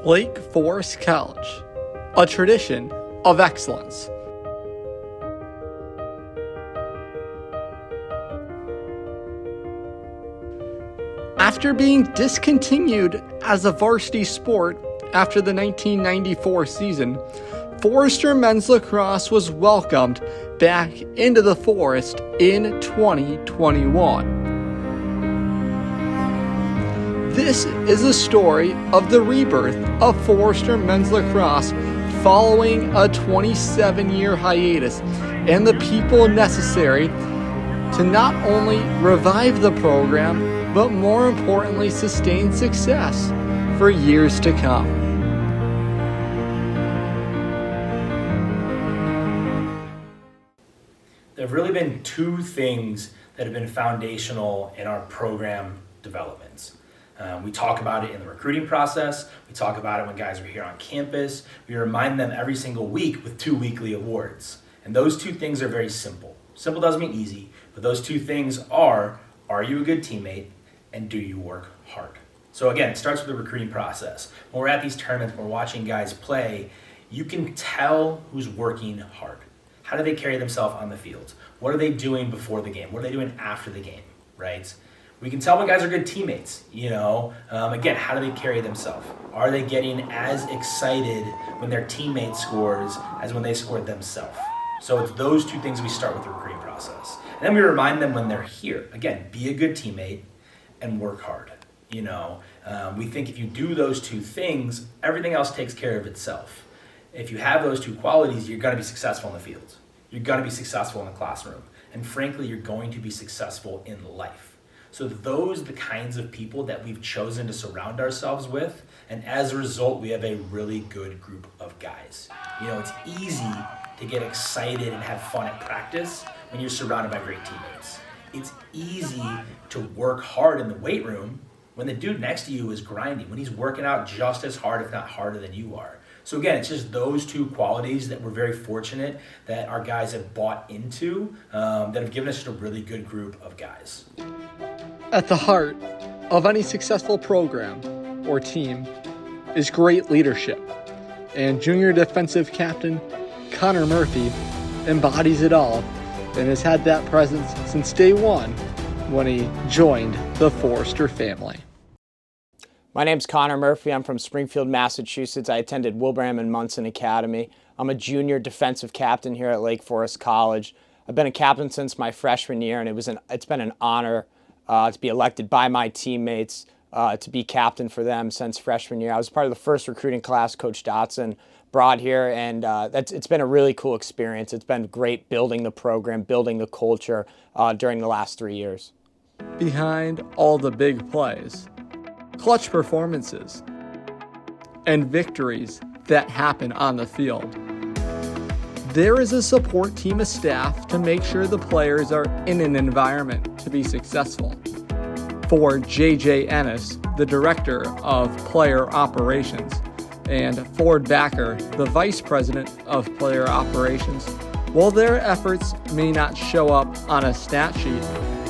Lake Forest College, a tradition of excellence. After being discontinued as a varsity sport after the 1994 season, Forester men's lacrosse was welcomed back into the Forest in 2021. This is a story of the rebirth of Forester men's lacrosse following a 27-year hiatus and the people necessary to not only revive the program, but more importantly, sustain success for years to come. There have really been two things that have been foundational in our program developments. We talk about it in the recruiting process. We talk about it when guys are here on campus. We remind them every single week with 2 weekly awards. And those two things are very simple. Simple doesn't mean easy, but those two things are you a good teammate and do you work hard? So again, it starts with the recruiting process. When we're at these tournaments, when we're watching guys play, you can tell who's working hard. How do they carry themselves on the field? What are they doing before the game? What are they doing after the game, right? We can tell when guys are good teammates, Again, how do they carry themselves? Are they getting as excited when their teammate scores as when they scored themselves? So it's those two things we start with the recruiting process. And then we remind them when they're here. Again, be a good teammate and work hard. We think if you do those two things, everything else takes care of itself. If you have those two qualities, you're going to be successful in the field. You're going to be successful in the classroom. And frankly, you're going to be successful in life. So those are the kinds of people that we've chosen to surround ourselves with. And as a result, we have a really good group of guys. It's easy to get excited and have fun at practice when you're surrounded by great teammates. It's easy to work hard in the weight room when the dude next to you is grinding, when he's working out just as hard, if not harder than you are. So again, it's just those two qualities that we're very fortunate that our guys have bought into that have given us just a really good group of guys. At the heart of any successful program or team is great leadership, and junior defensive captain Connor Murphy embodies it all and has had that presence since day one when he joined the Forester family. My name's Connor Murphy. I'm from Springfield, Massachusetts. I attended Wilbraham and Munson Academy. I'm a junior defensive captain here at Lake Forest College. I've been a captain since my freshman year, and it's been an honor to be elected by my teammates to be captain for them since freshman year. I was part of the first recruiting class Coach Dotson brought here, and it's been a really cool experience. It's been great building the program, building the culture during the last 3 years. Behind all the big plays, clutch performances, and victories that happen on the field, there is a support team of staff to make sure the players are in an environment to be successful. For J.J. Ennis, the Director of Player Operations, and Ford Backer, the Vice President of Player Operations, while their efforts may not show up on a stat sheet,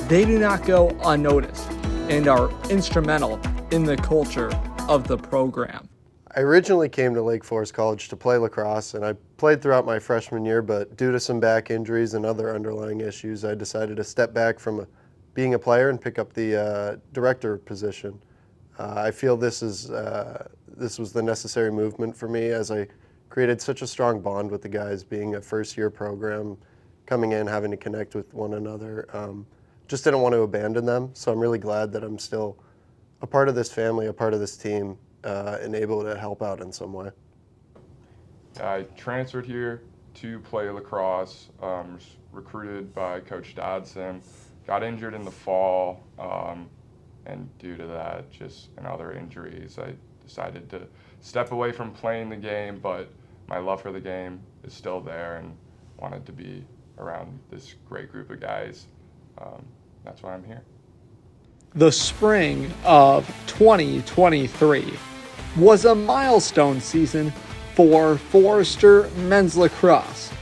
they do not go unnoticed and are instrumental in the culture of the program. I originally came to Lake Forest College to play lacrosse, and I played throughout my freshman year, but due to some back injuries and other underlying issues, I decided to step back from being a player and pick up the director position. I feel this was the necessary movement for me, as I created such a strong bond with the guys, being a first-year program, coming in, having to connect with one another. Just didn't want to abandon them, so I'm really glad that I'm still a part of this family, a part of this team, and able to help out in some way. I transferred here to play lacrosse, recruited by Coach Dodson, got injured in the fall, and due to that, and other injuries, I decided to step away from playing the game, but my love for the game is still there and wanted to be around this great group of guys. That's why I'm here. The spring of 2023 was a milestone season for Forester men's lacrosse,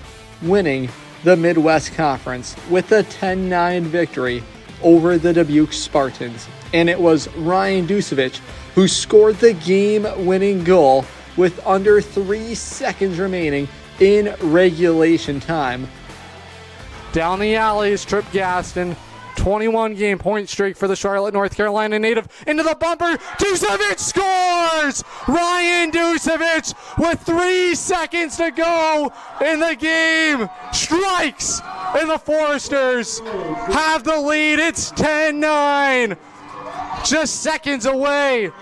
winning the Midwest Conference with a 10-9 victory over the Dubuque Spartans. And it was Ryan Dusevich who scored the game-winning goal with under 3 seconds remaining in regulation time. Down the alley is Trip Gaston. 21-game point streak for the Charlotte, North Carolina native. Into the bumper. Ducevic scores! Ryan Ducevic with 3 seconds to go in the game strikes, and the Foresters have the lead. It's 10-9. Just seconds away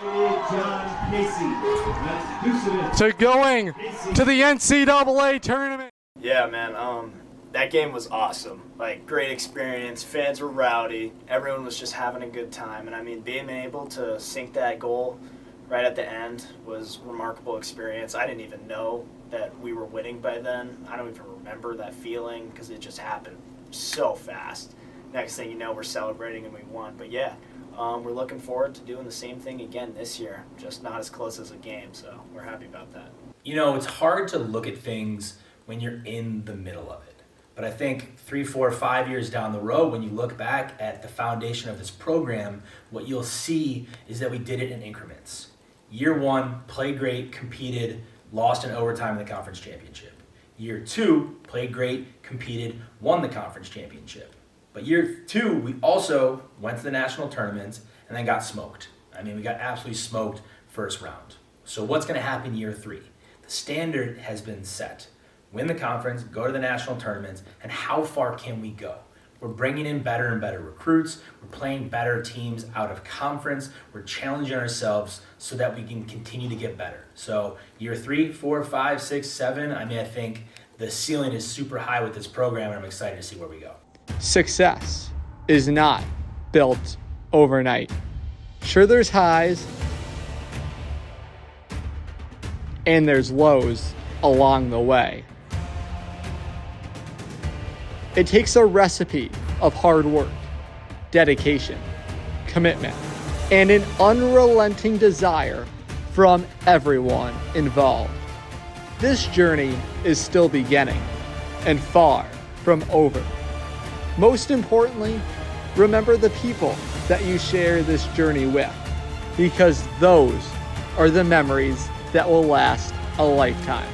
to going to the NCAA tournament. Yeah, man. That game was awesome. Like, great experience. Fans were rowdy. Everyone was just having a good time. And I mean, being able to sink that goal right at the end was a remarkable experience. I didn't even know that we were winning by then. I don't even remember that feeling because it just happened so fast. Next thing you know, we're celebrating and we won. But yeah, we're looking forward to doing the same thing again this year, just not as close as a game. So we're happy about that. You know, it's hard to look at things when you're in the middle of it. But I think 3, 4, 5 years down the road, when you look back at the foundation of this program, what you'll see is that we did it in increments. Year 1, played great, competed, lost in overtime in the conference championship. Year 2, played great, competed, won the conference championship. But year 2, we also went to the national tournament and then got smoked. I mean, we got absolutely smoked first round. So what's going to happen year 3? The standard has been set. Win the conference, go to the national tournaments, and how far can we go? We're bringing in better and better recruits. We're playing better teams out of conference. We're challenging ourselves so that we can continue to get better. So year 3, 4, 5, 6, 7, I mean, I think the ceiling is super high with this program, and I'm excited to see where we go. Success is not built overnight. Sure, there's highs and there's lows along the way. It takes a recipe of hard work, dedication, commitment, and an unrelenting desire from everyone involved. This journey is still beginning and far from over. Most importantly, remember the people that you share this journey with, because those are the memories that will last a lifetime.